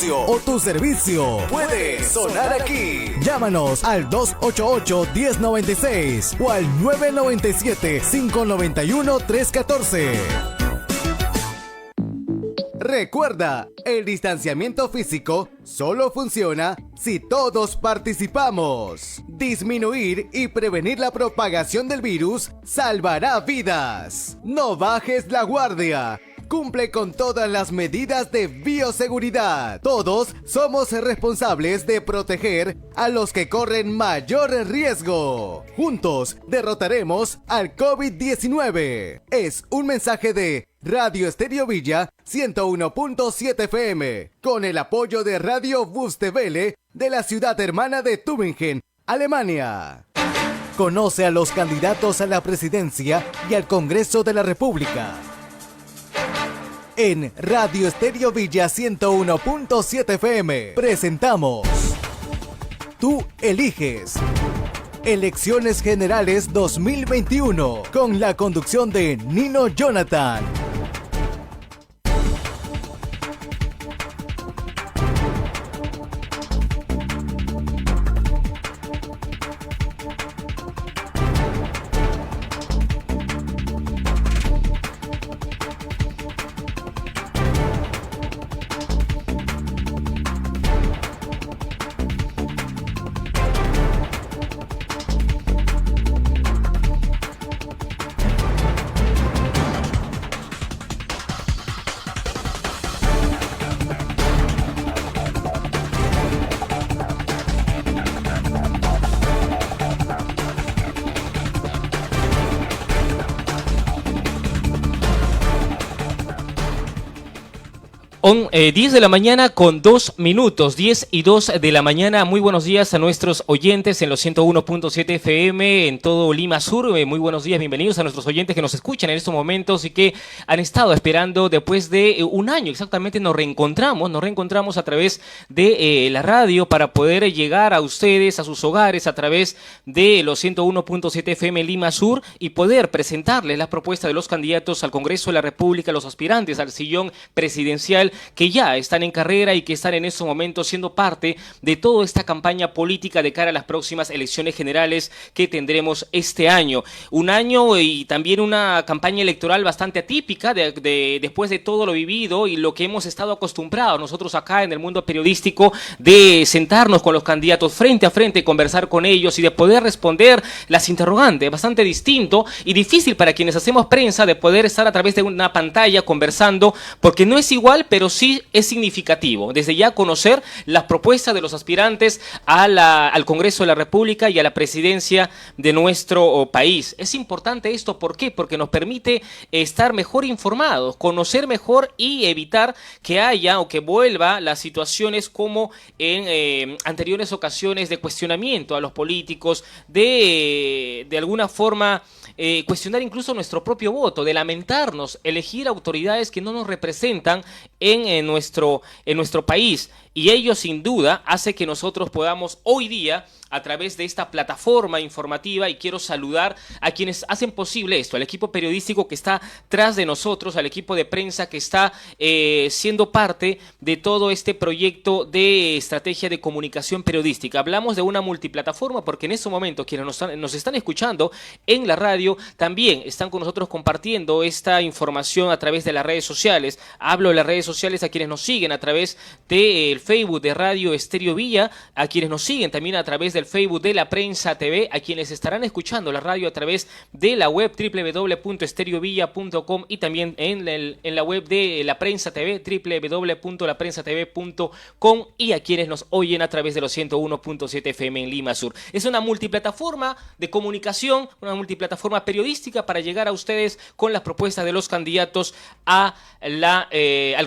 negocio o tu servicio puede sonar aquí. Llámanos al 288-1096 o al 997-591-314. Recuerda, el distanciamiento físico solo funciona si todos participamos. Disminuir y prevenir la propagación del virus salvará vidas. No bajes la guardia. Cumple con todas las medidas de bioseguridad. Todos somos responsables de proteger a los que corren mayor riesgo. Juntos derrotaremos al COVID-19. Es un mensaje de Radio Estéreo Villa 101.7 FM, con el apoyo de Radio Bustewelle de la ciudad hermana de Tübingen, Alemania. Conoce a los candidatos a la presidencia y al Congreso de la República. En Radio Estéreo Villa 101.7 FM presentamos Tú eliges. Elecciones Generales 2021 con la conducción de Nino Jonathan. Son 10 de la mañana con 2 minutos, 10 y 2 de la mañana. Muy buenos días a nuestros oyentes en los 101.7 FM en todo Lima Sur. Muy buenos días, bienvenidos a nuestros oyentes que nos escuchan en estos momentos y que han estado esperando después de un año. Exactamente nos reencontramos a través de la radio para poder llegar a ustedes, a sus hogares, a través de los 101.7 FM Lima Sur y poder presentarles las propuestas de los candidatos al Congreso de la República, los aspirantes al sillón presidencial que ya están en carrera y que están en estos momentos siendo parte de toda esta campaña política de cara a las próximas elecciones generales que tendremos este año. Un año y también una campaña electoral bastante atípica después de todo lo vivido y lo que hemos estado acostumbrados nosotros acá en el mundo periodístico de sentarnos con los candidatos frente a frente, conversar con ellos y de poder responder las interrogantes. Bastante distinto y difícil para quienes hacemos prensa de poder estar a través de una pantalla conversando, porque no es igual, pero sí es significativo. Desde ya conocer las propuestas de los aspirantes al Congreso de la República y a la presidencia de nuestro país. Es importante esto, ¿por qué? Porque nos permite estar mejor informados, conocer mejor y evitar que haya o que vuelva las situaciones como en anteriores ocasiones de cuestionamiento a los políticos, de alguna forma cuestionar incluso nuestro propio voto, de lamentarnos, elegir autoridades que no nos representan en nuestro país. Y ello sin duda hace que nosotros podamos hoy día, a través de esta plataforma informativa, y quiero saludar a quienes hacen posible esto, al equipo periodístico que está tras de nosotros, al equipo de prensa que está siendo parte de todo este proyecto de estrategia de comunicación periodística. Hablamos de una multiplataforma porque en este momento quienes nos están escuchando en la radio también están con nosotros compartiendo esta información a través de las redes sociales. Hablo de las redes sociales a quienes nos siguen a través del Facebook de Radio Estéreo Villa, a quienes nos siguen también a través del Facebook de La Prensa TV, a quienes estarán escuchando la radio a través de la web www.estereovilla.com y también en la web de La Prensa TV, www.laprensatv.com, y a quienes nos oyen a través de los 101.7 FM en Lima Sur. Es una multiplataforma de comunicación, una multiplataforma periodística para llegar a ustedes con las propuestas de los candidatos al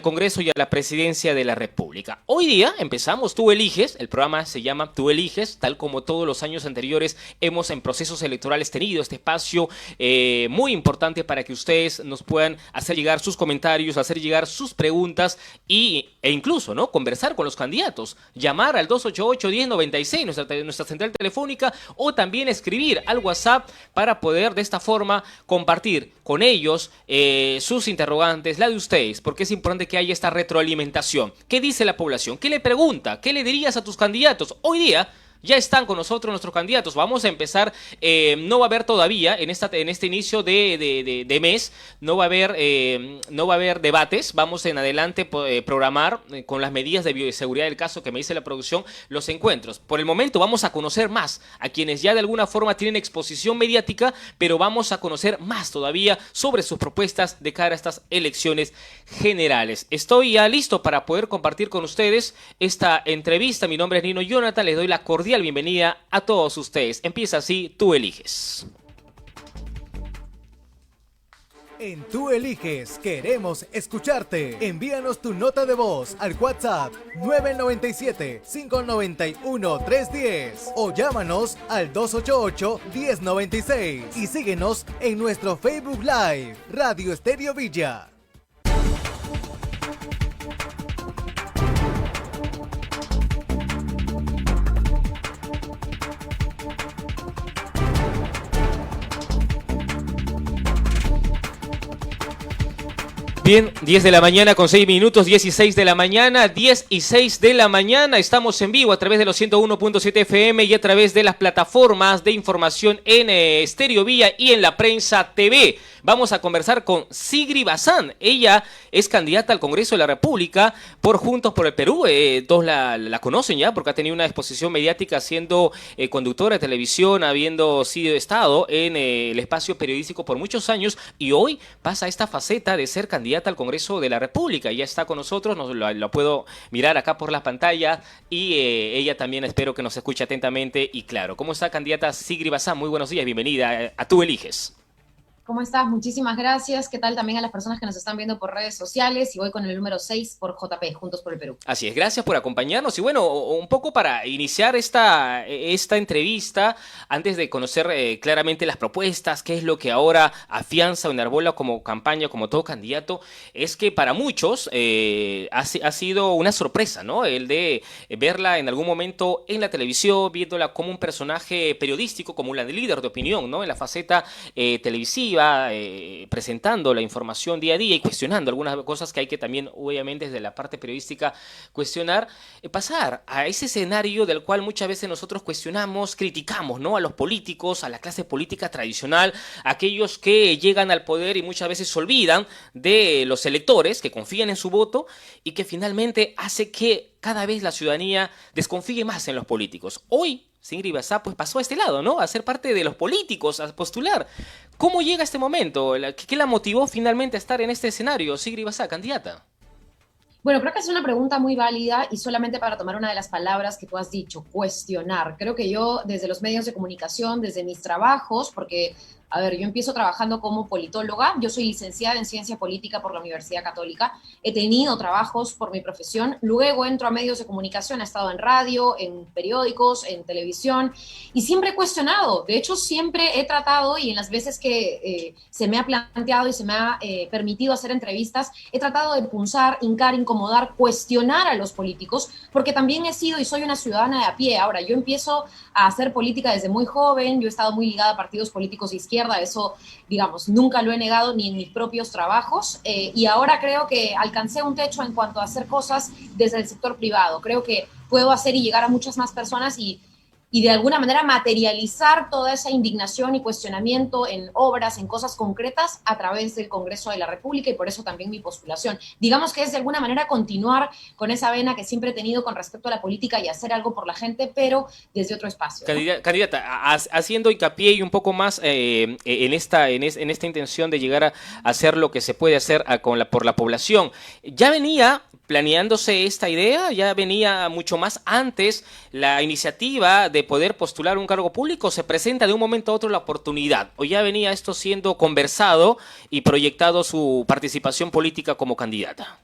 Congreso y a la presidencia de la República. Hoy día empezamos Tú Eliges, el programa se llama Tú Eliges, tal como todos los años anteriores hemos en procesos electorales tenido este espacio muy importante para que ustedes nos puedan hacer llegar sus comentarios, hacer llegar sus preguntas e incluso, ¿no?, conversar con los candidatos, llamar al 288-1096, nuestra central telefónica, o también escribir al WhatsApp para poder de esta forma compartir con ellos sus interrogantes, la de ustedes, porque es importante que haya esta retroalimentación. ¿Qué dice la población? ¿Qué le pregunta? ¿Qué le dirías a tus candidatos? Hoy día ya están con nosotros nuestros candidatos. Vamos a empezar. No va a haber todavía, en este inicio de mes, no va a haber debates. Vamos en adelante programar con las medidas de bioseguridad del caso que me dice la producción los encuentros. Por el momento vamos a conocer más a quienes ya de alguna forma tienen exposición mediática, pero vamos a conocer más todavía sobre sus propuestas de cara a estas elecciones generales. Estoy ya listo para poder compartir con ustedes esta entrevista. Mi nombre es Nino Jonathan, les doy la cordial bienvenida a todos ustedes. Empieza así, tú eliges. En Tú Eliges queremos escucharte. Envíanos tu nota de voz al WhatsApp 997-591-310 o llámanos al 288-1096 y síguenos en nuestro Facebook Live, Radio Estéreo Villa. Bien, 10 de la mañana con 6 minutos, 16 de la mañana, 10 y 6 de la mañana. Estamos en vivo a través de los 101.7 FM y a través de las plataformas de información en Estéreo Villa y en La Prensa TV. Vamos a conversar con Sigrid Bazán. Ella es candidata al Congreso de la República por Juntos por el Perú. Todos la conocen ya porque ha tenido una exposición mediática siendo conductora de televisión, habiendo sido estado en el espacio periodístico por muchos años y hoy pasa a esta faceta de ser candidata al Congreso de la República. Ya está con nosotros, lo puedo mirar acá por la pantalla y ella también espero que nos escuche atentamente y claro. ¿Cómo está, candidata Sigrid Bazán? Muy buenos días, bienvenida a Tú Eliges. ¿Cómo estás? Muchísimas gracias. ¿Qué tal también a las personas que nos están viendo por redes sociales? Y voy con el número 6 por JP, Juntos por el Perú. Así es, gracias por acompañarnos. Y bueno, un poco para iniciar esta entrevista, antes de conocer claramente las propuestas, qué es lo que ahora afianza o enarbola como campaña, como todo candidato, es que para muchos ha sido una sorpresa, ¿no? El de verla en algún momento en la televisión, viéndola como un personaje periodístico, como un líder de opinión, ¿no? En la faceta televisiva, presentando la información día a día y cuestionando algunas cosas que hay que también, obviamente, desde la parte periodística cuestionar, pasar a ese escenario del cual muchas veces nosotros cuestionamos, criticamos, ¿no? A los políticos, a la clase política tradicional, aquellos que llegan al poder y muchas veces se olvidan de los electores que confían en su voto y que finalmente hace que cada vez la ciudadanía desconfíe más en los políticos. Hoy Sigrid Bazán pues pasó a este lado, ¿no? A ser parte de los políticos, a postular. ¿Cómo llega este momento? ¿Qué la motivó finalmente a estar en este escenario, Sigrid Bazán, candidata? Bueno, creo que es una pregunta muy válida y solamente para tomar una de las palabras que tú has dicho, cuestionar. Creo que yo desde los medios de comunicación, desde mis trabajos, porque, a ver, yo empiezo trabajando como politóloga, yo soy licenciada en Ciencia Política por la Universidad Católica, he tenido trabajos por mi profesión, luego entro a medios de comunicación, he estado en radio, en periódicos, en televisión y siempre he cuestionado. De hecho, siempre he tratado y en las veces que se me ha planteado y se me ha permitido hacer entrevistas, he tratado de punzar, hincar, incomodar, cuestionar a los políticos, porque también he sido y soy una ciudadana de a pie. Ahora, yo empiezo a hacer política desde muy joven, yo he estado muy ligada a partidos políticos de izquierda, eso, digamos, nunca lo he negado ni en mis propios trabajos, y ahora creo que alcancé un techo en cuanto a hacer cosas desde el sector privado. Creo que puedo hacer y llegar a muchas más personas y de alguna manera materializar toda esa indignación y cuestionamiento en obras, en cosas concretas a través del Congreso de la República y por eso también mi postulación. Digamos que es de alguna manera continuar con esa vena que siempre he tenido con respecto a la política y hacer algo por la gente, pero desde otro espacio, ¿no? Candidata, haciendo hincapié y un poco más en esta intención de llegar a hacer lo que se puede hacer por la población, ¿ya venía planeándose esta idea? ¿Ya venía mucho más antes la iniciativa de poder postular un cargo público? ¿Se presenta de un momento a otro la oportunidad? ¿O ya venía esto siendo conversado y proyectado su participación política como candidata?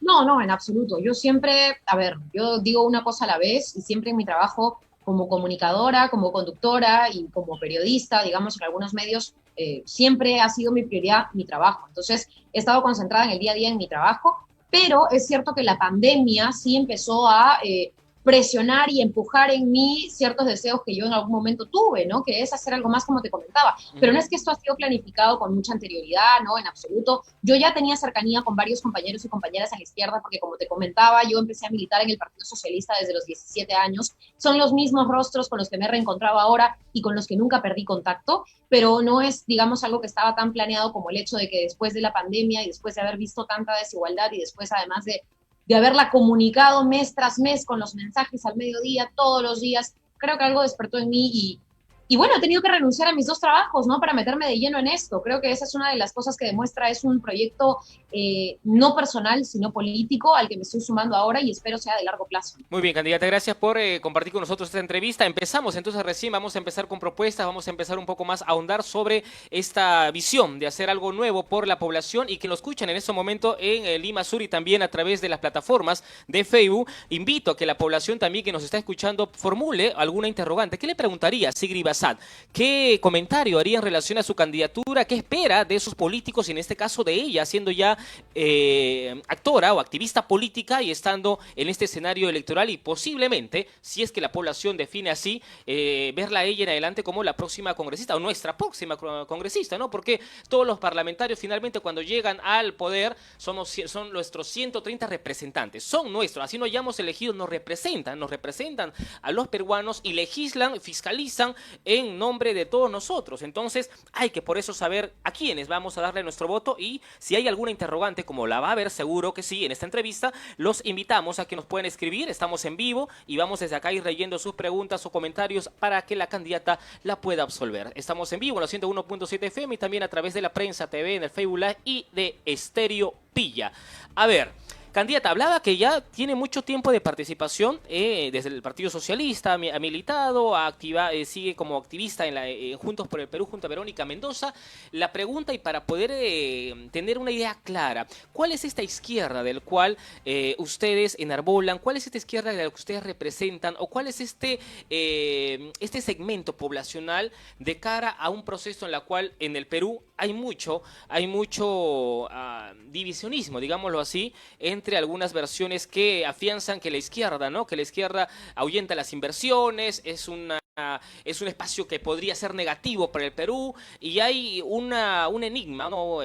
No, en absoluto. Yo siempre, a ver, yo digo una cosa a la vez y siempre en mi trabajo como comunicadora, como conductora y como periodista, digamos, en algunos medios, siempre ha sido mi prioridad mi trabajo. Entonces, he estado concentrada en el día a día en mi trabajo, pero es cierto que la pandemia sí empezó a presionar y empujar en mí ciertos deseos que yo en algún momento tuve, ¿no? Que es hacer algo más como te comentaba. Pero no es que esto ha sido planificado con mucha anterioridad, ¿no? En absoluto. Yo ya tenía cercanía con varios compañeros y compañeras a la izquierda porque, como te comentaba, yo empecé a militar en el Partido Socialista desde los 17 años. Son los mismos rostros con los que me he reencontrado ahora y con los que nunca perdí contacto, pero no es, digamos, algo que estaba tan planeado como el hecho de que después de la pandemia y después de haber visto tanta desigualdad y después además de haberla comunicado mes tras mes con los mensajes al mediodía, todos los días, creo que algo despertó en mí y bueno, he tenido que renunciar a mis 2 trabajos, ¿no? Para meterme de lleno en esto. Creo que esa es una de las cosas que demuestra, es un proyecto no personal, sino político, al que me estoy sumando ahora y espero sea de largo plazo. Muy bien, candidata, gracias por compartir con nosotros esta entrevista. Empezamos entonces recién, vamos a empezar con propuestas, vamos a empezar un poco más a ahondar sobre esta visión de hacer algo nuevo por la población y que nos escuchan en este momento en Lima Sur y también a través de las plataformas de Facebook. Invito a que la población también que nos está escuchando formule alguna interrogante. ¿Qué le preguntaría a Sigrid Bazán? ¿Qué comentario haría en relación a su candidatura? ¿Qué espera de esos políticos y en este caso de ella, siendo ya actora o activista política y estando en este escenario electoral y posiblemente, si es que la población define así, verla a ella en adelante como la próxima congresista o nuestra próxima congresista, ¿no? Porque todos los parlamentarios finalmente cuando llegan al poder son nuestros 130 representantes, son nuestros, así no hayamos elegido, nos representan a los peruanos y legislan, fiscalizan en nombre de todos nosotros. Entonces hay que por eso saber a quiénes vamos a darle nuestro voto y si hay alguna interrogante, como la va a haber seguro que sí en esta entrevista, los invitamos a que nos puedan escribir, estamos en vivo y vamos desde acá a ir leyendo sus preguntas o comentarios para que la candidata la pueda absolver. Estamos en vivo en los 101.7 FM y también a través de la Prensa TV en el Facebook Live y de Estéreo Pilla. A ver, candidata, hablaba que ya tiene mucho tiempo de participación desde el Partido Socialista, ha militado, sigue como activista en Juntos por el Perú, junto a Verónica Mendoza. La pregunta, y para poder tener una idea clara, ¿cuál es esta izquierda del cual ustedes enarbolan? ¿Cuál es esta izquierda de la que ustedes representan? ¿O cuál es este segmento poblacional de cara a un proceso en el cual en el Perú hay mucho divisionismo, digámoslo así, entre algunas versiones que afianzan que la izquierda, ¿no? Que la izquierda ahuyenta las inversiones, es un espacio que podría ser negativo para el Perú y hay un enigma, ¿no?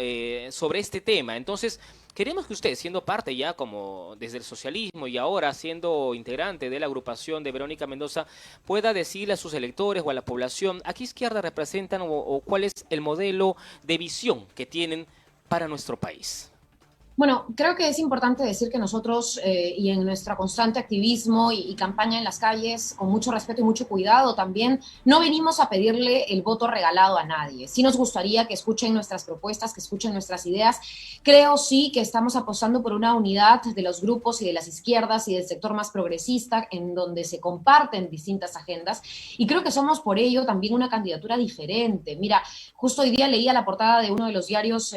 Sobre este tema. Entonces, queremos que usted, siendo parte ya como desde el socialismo y ahora siendo integrante de la agrupación de Verónica Mendoza, pueda decirle a sus electores o a la población a qué izquierda representan o cuál es el modelo de visión que tienen para nuestro país. Bueno, creo que es importante decir que nosotros y en nuestro constante activismo y campaña en las calles, con mucho respeto y mucho cuidado también, no venimos a pedirle el voto regalado a nadie. Sí nos gustaría que escuchen nuestras propuestas, que escuchen nuestras ideas. Creo sí que estamos apostando por una unidad de los grupos y de las izquierdas y del sector más progresista, en donde se comparten distintas agendas. Y creo que somos por ello también una candidatura diferente. Mira, justo hoy día leía la portada de uno de los diarios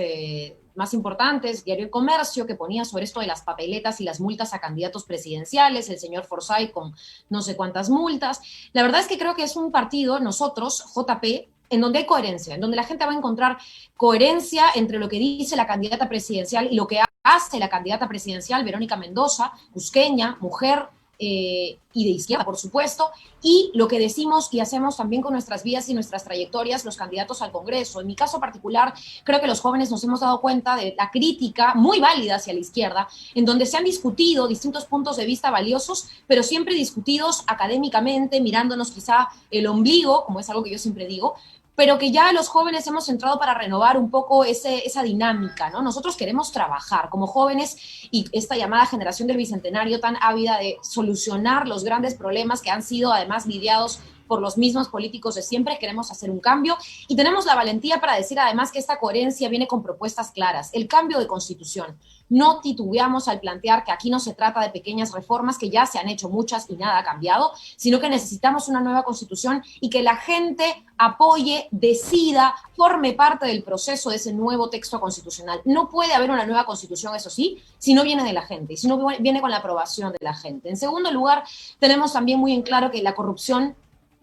más importantes, Diario El Comercio, que ponía sobre esto de las papeletas y las multas a candidatos presidenciales, el señor Forsyth con no sé cuántas multas. La verdad es que creo que es un partido, nosotros, JP, en donde hay coherencia, en donde la gente va a encontrar coherencia entre lo que dice la candidata presidencial y lo que hace la candidata presidencial, Verónica Mendoza, cusqueña, mujer, y de izquierda, por supuesto, y lo que decimos y hacemos también con nuestras vías y nuestras trayectorias los candidatos al Congreso. En mi caso particular, creo que los jóvenes nos hemos dado cuenta de la crítica muy válida hacia la izquierda, en donde se han discutido distintos puntos de vista valiosos, pero siempre discutidos académicamente, mirándonos quizá el ombligo, como es algo que yo siempre digo, pero que ya los jóvenes hemos entrado para renovar un poco esa dinámica, ¿no? Nosotros queremos trabajar como jóvenes y esta llamada generación del Bicentenario tan ávida de solucionar los grandes problemas que han sido además lidiados por los mismos políticos de siempre, queremos hacer un cambio y tenemos la valentía para decir además que esta coherencia viene con propuestas claras, el cambio de constitución. No titubeamos al plantear que aquí no se trata de pequeñas reformas, que ya se han hecho muchas y nada ha cambiado, sino que necesitamos una nueva constitución y que la gente apoye, decida, forme parte del proceso de ese nuevo texto constitucional. No puede haber una nueva constitución, eso sí, si no viene de la gente y si no viene con la aprobación de la gente. En segundo lugar, tenemos también muy en claro que la corrupción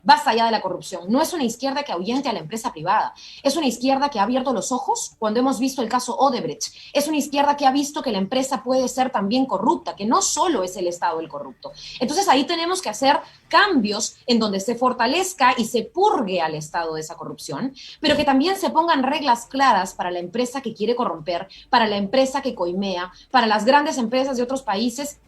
basta allá de la corrupción. No es una izquierda que ahuyente a la empresa privada. Es una izquierda que ha abierto los ojos cuando hemos visto el caso Odebrecht. Es una izquierda que ha visto que la empresa puede ser también corrupta, que no solo es el Estado el corrupto. Entonces ahí tenemos que hacer cambios en donde se fortalezca y se purgue al Estado de esa corrupción, pero que también se pongan reglas claras para la empresa que quiere corromper, para la empresa que coimea, para las grandes empresas de otros países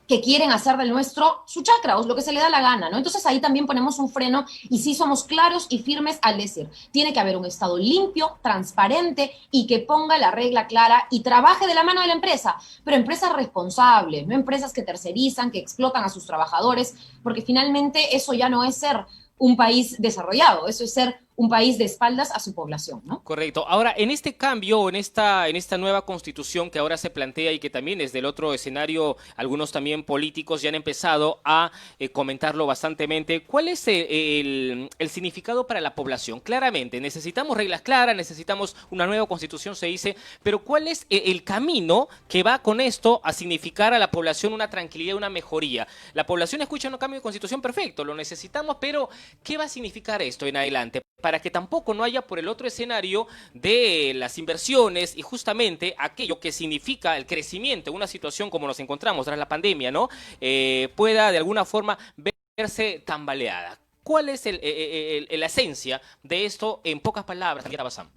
que quieren hacer del nuestro su chakra o lo que se le da la gana, ¿no? Entonces ahí también ponemos un freno y sí somos claros y firmes al decir, tiene que haber un Estado limpio, transparente y que ponga la regla clara y trabaje de la mano de la empresa, pero empresas responsables, no empresas que tercerizan, que explotan a sus trabajadores, porque finalmente eso ya no es ser un país desarrollado, eso es ser un país de espaldas a su población, ¿no? Correcto. Ahora, en este cambio, en esta nueva constitución que ahora se plantea y que también desde el otro escenario, algunos también políticos ya han empezado a comentarlo bastantemente, ¿cuál es el significado para la población? Claramente, necesitamos reglas claras, necesitamos una nueva constitución, se dice, pero ¿cuál es el camino que va con esto a significar a la población una tranquilidad, una mejoría? La población escucha un cambio de constitución, perfecto, lo necesitamos, pero ¿qué va a significar esto en adelante? Para que tampoco no haya por el otro escenario de las inversiones y justamente aquello que significa el crecimiento en una situación como nos encontramos tras la pandemia, ¿no? Pueda de alguna forma verse tambaleada. ¿Cuál es la esencia de esto en pocas palabras, Daniela Bazán?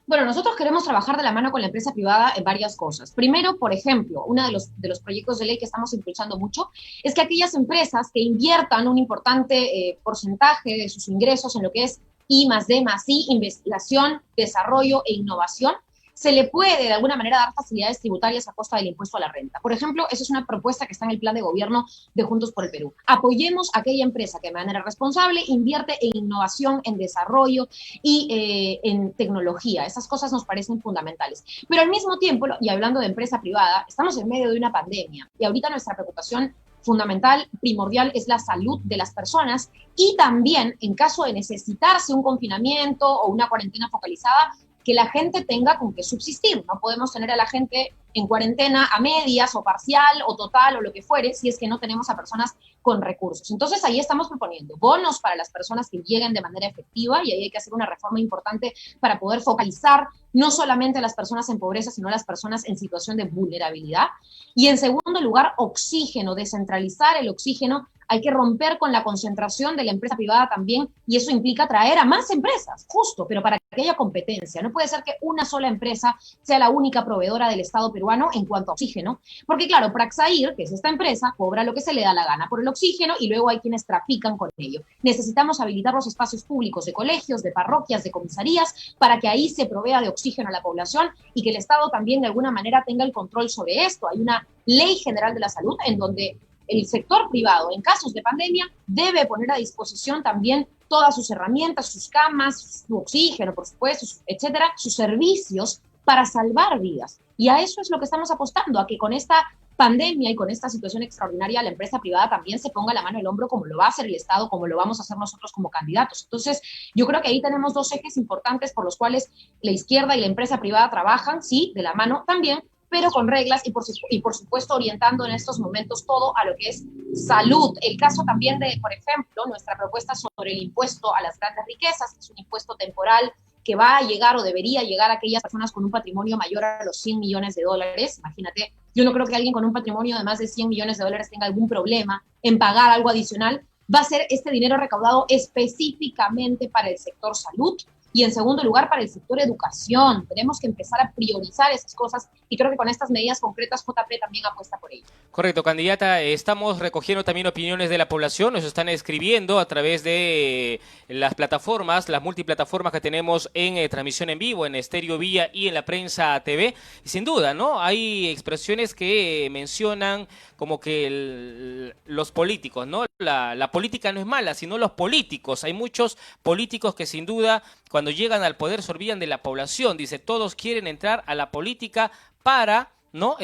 Bueno, nosotros queremos trabajar de la mano con la empresa privada en varias cosas. Primero, por ejemplo, uno de los proyectos de ley que estamos impulsando mucho es que aquellas empresas que inviertan un importante porcentaje de sus ingresos en lo que es I+D+I, investigación, desarrollo e innovación, se le puede de alguna manera dar facilidades tributarias a costa del impuesto a la renta. Por ejemplo, esa es una propuesta que está en el plan de gobierno de Juntos por el Perú. Apoyemos a aquella empresa que de manera responsable invierte en innovación, en desarrollo y en tecnología. Esas cosas nos parecen fundamentales. Pero al mismo tiempo, y hablando de empresa privada, estamos en medio de una pandemia y ahorita nuestra preocupación fundamental, primordial, es la salud de las personas y también, en caso de necesitarse un confinamiento o una cuarentena focalizada, que la gente tenga con qué subsistir. No podemos tener a la gente en cuarentena a medias o parcial o total o lo que fuere si es que no tenemos a personas con recursos. Entonces ahí estamos proponiendo bonos para las personas que lleguen de manera efectiva y ahí hay que hacer una reforma importante para poder focalizar no solamente a las personas en pobreza, sino a las personas en situación de vulnerabilidad. Y en segundo lugar, oxígeno, descentralizar el oxígeno. Hay que romper con la concentración de la empresa privada también y eso implica traer a más empresas, justo, pero para que haya competencia. No puede ser que una sola empresa sea la única proveedora del Estado peruano en cuanto a oxígeno, porque claro, Praxair, que es esta empresa, cobra lo que se le da la gana por el oxígeno y luego hay quienes trafican con ello. Necesitamos habilitar los espacios públicos de colegios, de parroquias, de comisarías, para que ahí se provea de oxígeno a la población y que el Estado también de alguna manera tenga el control sobre esto. Hay una ley general de la salud en donde el sector privado, en casos de pandemia, debe poner a disposición también todas sus herramientas, sus camas, su oxígeno, por supuesto, etcétera, sus servicios para salvar vidas. Y a eso es lo que estamos apostando, a que con esta pandemia y con esta situación extraordinaria la empresa privada también se ponga la mano al hombro como lo va a hacer el Estado, como lo vamos a hacer nosotros como candidatos. Entonces, yo creo que ahí tenemos dos ejes importantes por los cuales la izquierda y la empresa privada trabajan, sí, de la mano también, pero con reglas y por supuesto orientando en estos momentos todo a lo que es salud. El caso también de, por ejemplo, nuestra propuesta sobre el impuesto a las grandes riquezas, que es un impuesto temporal que va a llegar o debería llegar a aquellas personas con un patrimonio mayor a los 100 millones de dólares. Imagínate, yo no creo que alguien con un patrimonio de más de 100 millones de dólares tenga algún problema en pagar algo adicional. Va a ser este dinero recaudado específicamente para el sector salud y en segundo lugar para el sector educación. Tenemos que empezar a priorizar esas cosas y creo que con estas medidas concretas JP también apuesta por ello. Correcto, candidata. Estamos recogiendo también opiniones de la población. Nos están escribiendo a través de las plataformas, las multiplataformas que tenemos en transmisión en vivo, en Estéreo Vía y en la Prensa TV. Y sin duda, ¿no? Hay expresiones que mencionan como que los políticos, ¿no? La política no es mala, sino los políticos. Hay muchos políticos que sin duda cuando llegan al poder se olvidan de la población. Dice, todos quieren entrar a la política para ¿no?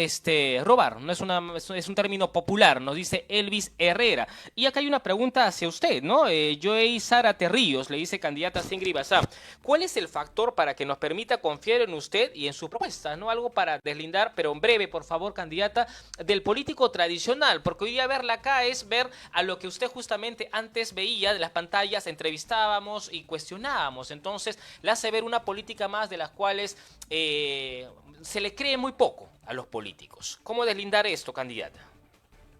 Robar, no es un término popular, nos dice Elvis Herrera. Y acá hay una pregunta hacia usted, ¿no? Joey Zárate Ríos le dice, candidata Ingrid Bazán, ¿cuál es el factor para que nos permita confiar en usted y en su propuesta, ¿no? Algo para deslindar, pero en breve, por favor, candidata, del político tradicional, porque hoy día verla acá es ver a lo que usted justamente antes veía de las pantallas, entrevistábamos y cuestionábamos. Entonces, le hace ver una política más de las cuales se le cree muy poco a los políticos. ¿Cómo deslindar esto, candidata?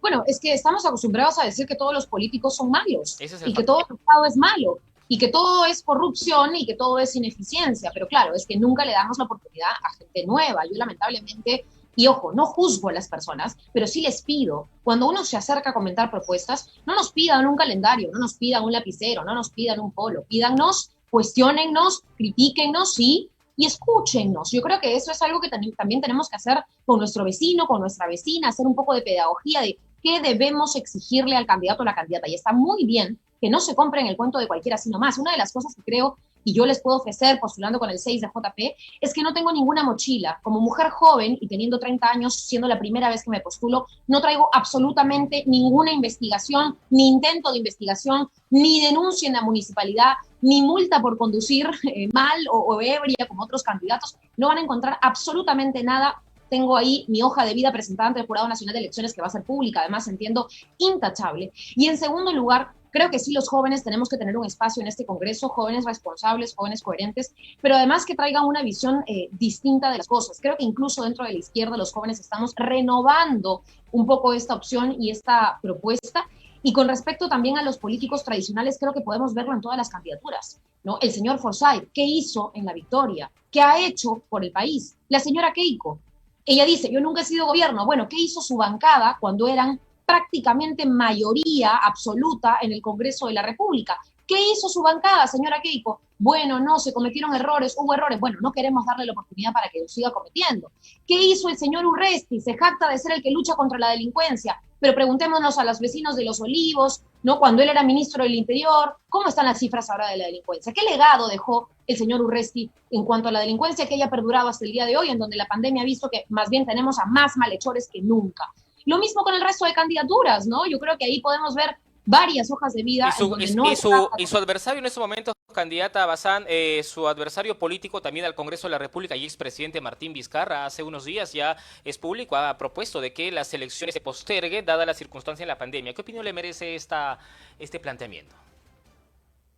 Bueno, es que estamos acostumbrados a decir que todos los políticos son malos Ese es el y que factor. todo el Estado es malo y que todo es corrupción y que todo es ineficiencia. Pero claro, es que nunca le damos la oportunidad a gente nueva. Yo lamentablemente, y ojo, no juzgo a las personas, pero sí les pido, cuando uno se acerca a comentar propuestas, no nos pidan un calendario, no nos pidan un lapicero, no nos pidan un polo, pídannos, cuestionennos, critíquennos, sí, y escúchennos. Yo creo que eso es algo que también tenemos que hacer con nuestro vecino, con nuestra vecina, hacer un poco de pedagogía de qué debemos exigirle al candidato o la candidata. Y está muy bien que no se compren el cuento de cualquiera, sino más. Una de las cosas que creo y yo les puedo ofrecer postulando con el 6 de JP es que no tengo ninguna mochila. Como mujer joven y teniendo 30 años, siendo la primera vez que me postulo, no traigo absolutamente ninguna investigación, ni intento de investigación, ni denuncia en la municipalidad, ni multa por conducir mal o ebria como otros candidatos. No van a encontrar absolutamente nada. Tengo ahí mi hoja de vida presentada ante el Jurado Nacional de Elecciones que va a ser pública, además entiendo intachable. Y en segundo lugar, creo que sí los jóvenes tenemos que tener un espacio en este Congreso, jóvenes responsables, jóvenes coherentes, pero además que traigan una visión distinta de las cosas. Creo que incluso dentro de la izquierda los jóvenes estamos renovando un poco esta opción y esta propuesta. Y con respecto también a los políticos tradicionales, creo que podemos verlo en todas las candidaturas, ¿no? El señor Forsyth, ¿qué hizo en la victoria? ¿Qué ha hecho por el país? La señora Keiko, ella dice, yo nunca he sido gobierno. Bueno, ¿qué hizo su bancada cuando eran prácticamente mayoría absoluta en el Congreso de la República? ¿Qué hizo su bancada, señora Keiko? Bueno, no, se cometieron errores, hubo errores. Bueno, no queremos darle la oportunidad para que lo siga cometiendo. ¿Qué hizo el señor Urresti? Se jacta de ser el que lucha contra la delincuencia. Pero preguntémonos a los vecinos de Los Olivos, ¿no? Cuando él era ministro del Interior, ¿cómo están las cifras ahora de la delincuencia? ¿Qué legado dejó el señor Urresti en cuanto a la delincuencia que haya perdurado hasta el día de hoy, en donde la pandemia ha visto que más bien tenemos a más malhechores que nunca? Lo mismo con el resto de candidaturas, ¿no? Yo creo que ahí podemos ver varias hojas de vida en donde no y su adversario en ese momento, candidata Bazán, su adversario político también al Congreso de la República y expresidente Martín Vizcarra, hace unos días ya es público, ha propuesto de que las elecciones se posterguen dada la circunstancia de la pandemia. ¿Qué opinión le merece este planteamiento?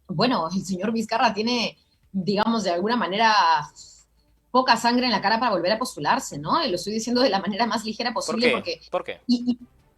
Bueno, el señor Vizcarra tiene, digamos, de alguna manera poca sangre en la cara para volver a postularse, ¿no? Y lo estoy diciendo de la manera más ligera posible porque... ¿Por qué?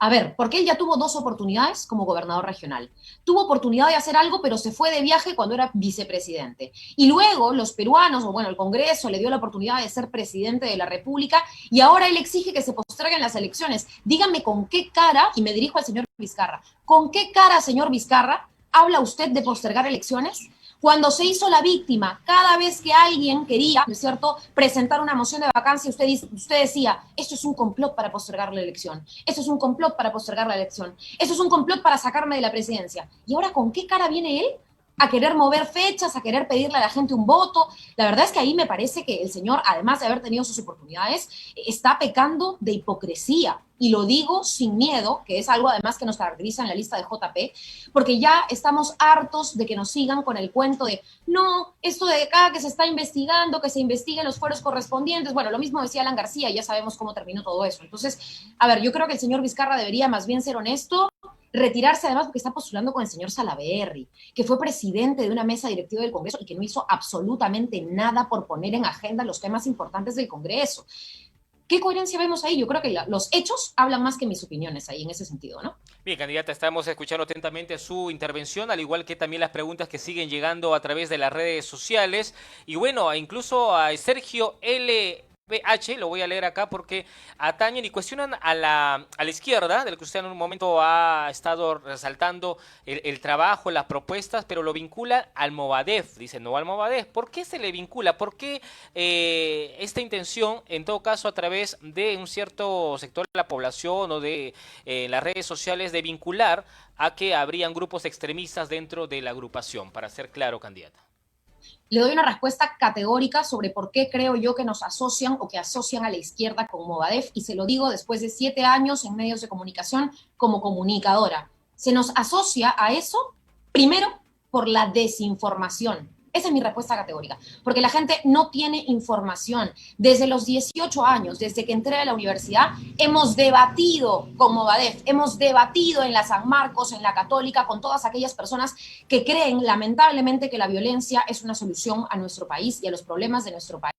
A ver, porque él ya tuvo 2 oportunidades como gobernador regional. Tuvo oportunidad de hacer algo, pero se fue de viaje cuando era vicepresidente. Y luego los peruanos, o bueno, el Congreso le dio la oportunidad de ser presidente de la República y ahora él exige que se posterguen las elecciones. Dígame con qué cara, y me dirijo al señor Vizcarra, ¿con qué cara, señor Vizcarra, habla usted de postergar elecciones? Cuando se hizo la víctima, cada vez que alguien quería, ¿no es cierto?, presentar una moción de vacancia, usted decía, esto es un complot para postergar la elección, esto es un complot para postergar la elección, esto es un complot para sacarme de la presidencia. ¿Y ahora con qué cara viene él a querer mover fechas, a querer pedirle a la gente un voto? La verdad es que ahí me parece que el señor, además de haber tenido sus oportunidades, está pecando de hipocresía. Y lo digo sin miedo, que es algo además que nos caracteriza en la lista de JP, porque ya estamos hartos de que nos sigan con el cuento de, no, esto de acá que se está investigando, que se investiguen los fueros correspondientes. Bueno, lo mismo decía Alan García, ya sabemos cómo terminó todo eso. Entonces, a ver, yo creo que el señor Vizcarra debería más bien ser honesto, retirarse además porque está postulando con el señor Salaverry, que fue presidente de una mesa directiva del Congreso y que no hizo absolutamente nada por poner en agenda los temas importantes del Congreso. ¿Qué coherencia vemos ahí? Yo creo que los hechos hablan más que mis opiniones ahí en ese sentido, ¿no? Bien, candidata, estamos escuchando atentamente su intervención, al igual que también las preguntas que siguen llegando a través de las redes sociales. Y bueno, incluso a Sergio LBH, lo voy a leer acá porque atañen y cuestionan a la izquierda, del que usted en un momento ha estado resaltando el trabajo, las propuestas, pero lo vincula al Movadef, dice no al Movadef. ¿Por qué se le vincula? ¿Por qué esta intención, en todo caso a través de un cierto sector de la población o de las redes sociales, de vincular a que habrían grupos extremistas dentro de la agrupación? Para ser claro, candidata. Le doy una respuesta categórica sobre por qué creo yo que nos asocian o que asocian a la izquierda con Movadef, y se lo digo después de 7 años en medios de comunicación como comunicadora. Se nos asocia a eso, primero, por la desinformación. Esa es mi respuesta categórica, porque la gente no tiene información. Desde los 18 años, desde que entré a la universidad, hemos debatido con Movadef, hemos debatido en la San Marcos, en la Católica, con todas aquellas personas que creen, lamentablemente, que la violencia es una solución a nuestro país y a los problemas de nuestro país.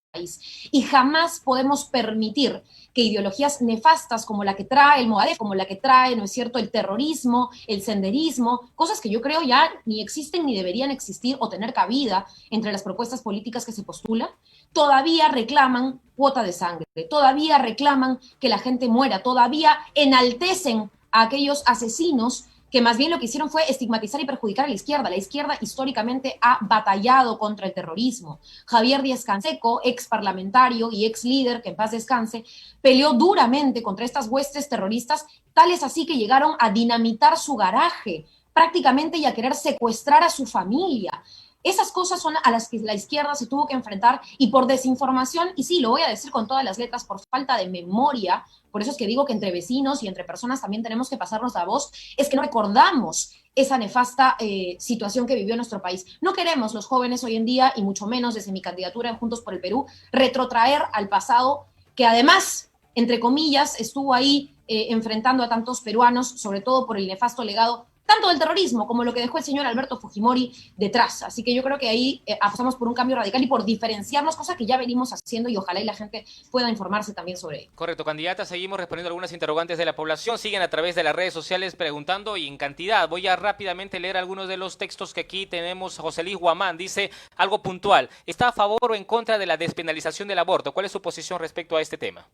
Y jamás podemos permitir que ideologías nefastas como la que trae el Movadef, como la que trae, ¿no es cierto?, el terrorismo, el senderismo, cosas que yo creo ya ni existen ni deberían existir o tener cabida entre las propuestas políticas que se postulan, todavía reclaman cuota de sangre, todavía reclaman que la gente muera, todavía enaltecen a aquellos asesinos que más bien lo que hicieron fue estigmatizar y perjudicar a la izquierda. La izquierda históricamente ha batallado contra el terrorismo. Javier Díaz-Canseco, ex parlamentario y ex líder, que en paz descanse, peleó duramente contra estas huestes terroristas, tales así que llegaron a dinamitar su garaje prácticamente y a querer secuestrar a su familia. Esas cosas son a las que la izquierda se tuvo que enfrentar, y por desinformación, y sí, lo voy a decir con todas las letras, por falta de memoria. Por eso es que digo que entre vecinos y entre personas también tenemos que pasarnos la voz, es que no recordamos esa nefasta situación que vivió nuestro país. No queremos los jóvenes hoy en día, y mucho menos desde mi candidatura en Juntos por el Perú, retrotraer al pasado, que además, entre comillas, estuvo ahí enfrentando a tantos peruanos, sobre todo por el nefasto legado tanto del terrorismo como lo que dejó el señor Alberto Fujimori detrás. Así que yo creo que ahí apostamos por un cambio radical y por diferenciarnos, cosa que ya venimos haciendo, y ojalá y la gente pueda informarse también sobre ello. Correcto, candidata. Seguimos respondiendo algunas interrogantes de la población. Siguen a través de las redes sociales preguntando y en cantidad. Voy a rápidamente leer algunos de los textos que aquí tenemos. José Luis Guamán dice algo puntual. ¿Está a favor o en contra de la despenalización del aborto? ¿Cuál es su posición respecto a este tema?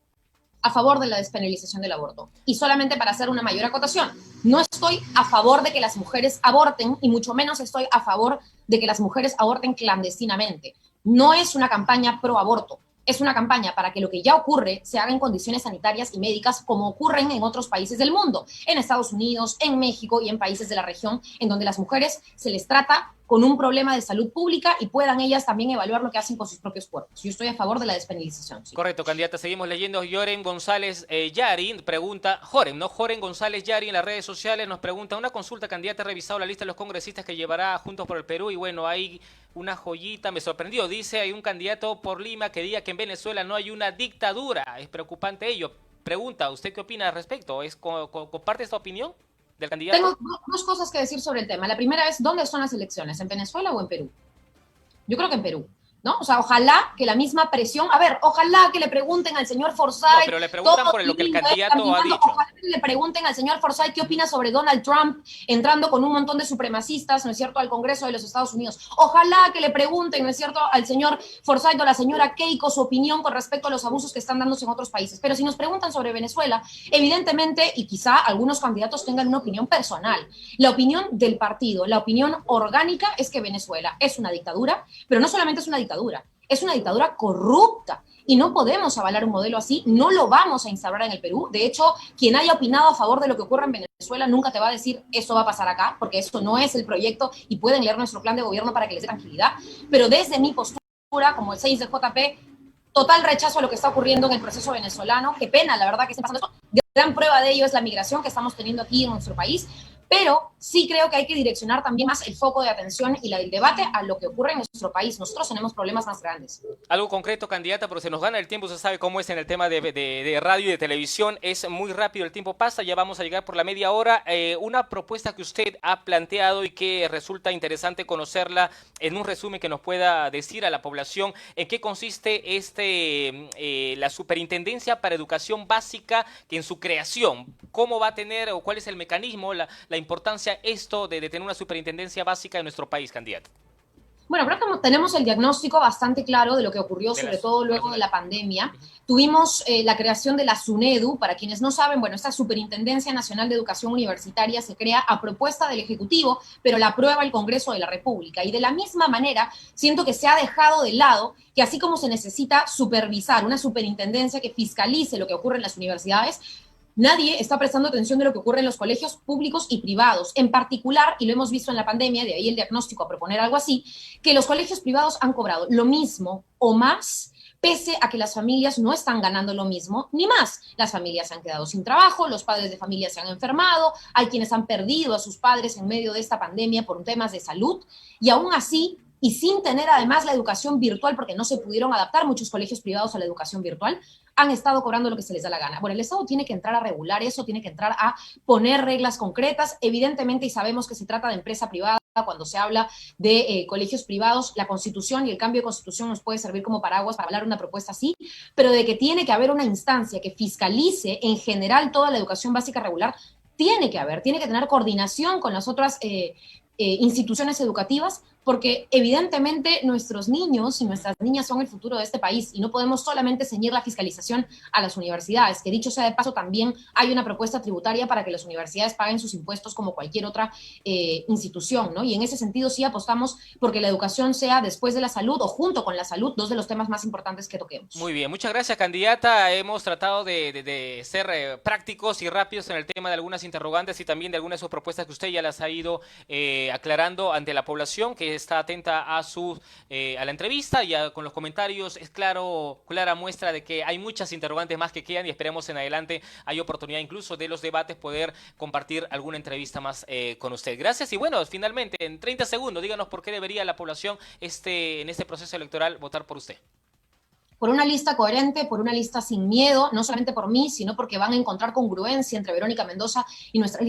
A favor de la despenalización del aborto. Y solamente para hacer una mayor acotación, no estoy a favor de que las mujeres aborten, y mucho menos estoy a favor de que las mujeres aborten clandestinamente. No es una campaña pro aborto, es una campaña para que lo que ya ocurre se haga en condiciones sanitarias y médicas como ocurren en otros países del mundo, en Estados Unidos, en México y en países de la región, en donde las mujeres se les trata con un problema de salud pública y puedan ellas también evaluar lo que hacen con sus propios cuerpos. Yo estoy a favor de la despenalización. Sí. Correcto, candidata. Seguimos leyendo. Joren González Yari pregunta, Joren González Yari en las redes sociales nos pregunta, una consulta, candidata, ha revisado la lista de los congresistas que llevará Juntos por el Perú, y bueno, hay una joyita, me sorprendió. Dice, hay un candidato por Lima que diga que en Venezuela no hay una dictadura. Es preocupante ello. Pregunta, ¿usted qué opina al respecto? ¿Comparte esta opinión del candidato? Tengo dos cosas que decir sobre el tema. La primera es, ¿dónde son las elecciones? ¿En Venezuela o en Perú? Yo creo que en Perú, ¿no? O sea, ojalá que la misma presión, a ver, ojalá que le pregunten al señor Forsyth. No, pero le preguntan por lo que el candidato ha dicho. Ojalá que le pregunten al señor Forsyth qué opina sobre Donald Trump entrando con un montón de supremacistas, ¿no es cierto?, al Congreso de los Estados Unidos. Ojalá que le pregunten, ¿no es cierto?, al señor Forsyth o a la señora Keiko su opinión con respecto a los abusos que están dándose en otros países. Pero si nos preguntan sobre Venezuela, evidentemente, y quizá algunos candidatos tengan una opinión personal, la opinión del partido, la opinión orgánica es que Venezuela es una dictadura, pero no solamente es una dictadura, es una dictadura corrupta, y no podemos avalar un modelo así, no lo vamos a instaurar en el Perú. De hecho, quien haya opinado a favor de lo que ocurre en Venezuela nunca te va a decir eso va a pasar acá, porque eso no es el proyecto, y pueden leer nuestro plan de gobierno para que les dé tranquilidad. Pero desde mi postura, como el 6 de JP, total rechazo a lo que está ocurriendo en el proceso venezolano. Qué pena, la verdad, que esté pasando eso. Gran prueba de ello es la migración que estamos teniendo aquí en nuestro país. Pero sí creo que hay que direccionar también más el foco de atención y el debate a lo que ocurre en nuestro país. Nosotros tenemos problemas más grandes. Algo concreto, candidata, pero se nos gana el tiempo. Usted sabe cómo es en el tema de radio y de televisión. Es muy rápido, el tiempo pasa, ya vamos a llegar por la media hora. Una propuesta que usted ha planteado y que resulta interesante conocerla, en un resumen que nos pueda decir a la población en qué consiste la Superintendencia para Educación Básica, que en su creación, cómo va a tener o cuál es el mecanismo, la importancia esto de tener una superintendencia básica en nuestro país, candidato. Bueno, creo que tenemos el diagnóstico bastante claro de lo que ocurrió, sobre todo luego de la pandemia. Tuvimos la creación de la SUNEDU. Para quienes no saben, bueno, esta Superintendencia Nacional de Educación Universitaria se crea a propuesta del Ejecutivo, pero la aprueba el Congreso de la República. Y de la misma manera, siento que se ha dejado de lado que así como se necesita supervisar una superintendencia que fiscalice lo que ocurre en las universidades, nadie está prestando atención de lo que ocurre en los colegios públicos y privados. En particular, y lo hemos visto en la pandemia, de ahí el diagnóstico a proponer algo así, que los colegios privados han cobrado lo mismo o más, pese a que las familias no están ganando lo mismo ni más. Las familias se han quedado sin trabajo, los padres de familia se han enfermado, hay quienes han perdido a sus padres en medio de esta pandemia por temas de salud, y aún así, y sin tener además la educación virtual, porque no se pudieron adaptar muchos colegios privados a la educación virtual, han estado cobrando lo que se les da la gana. Bueno, el Estado tiene que entrar a regular eso, tiene que entrar a poner reglas concretas, evidentemente, y sabemos que se trata de empresa privada. Cuando se habla de colegios privados, la Constitución y el cambio de Constitución nos puede servir como paraguas para hablar una propuesta así, pero de que tiene que haber una instancia que fiscalice en general toda la educación básica regular, tiene que tener coordinación con las otras instituciones educativas, porque evidentemente nuestros niños y nuestras niñas son el futuro de este país y no podemos solamente ceñir la fiscalización a las universidades, que dicho sea de paso también hay una propuesta tributaria para que las universidades paguen sus impuestos como cualquier otra institución, ¿no? Y en ese sentido sí apostamos porque la educación sea después de la salud o junto con la salud, dos de los temas más importantes que toquemos. Muy bien, muchas gracias, candidata. Hemos tratado de ser prácticos y rápidos en el tema de algunas interrogantes y también de algunas de sus propuestas que usted ya las ha ido aclarando ante la población, que está atenta a la entrevista y con los comentarios. Es clara muestra de que hay muchas interrogantes más que quedan y esperemos en adelante hay oportunidad incluso de los debates poder compartir alguna entrevista más con usted. Gracias y bueno, finalmente en 30 segundos díganos por qué debería la población en este proceso electoral votar por usted. Por una lista coherente, por una lista sin miedo, no solamente por mí, sino porque van a encontrar congruencia entre Verónica Mendoza y nuestra lista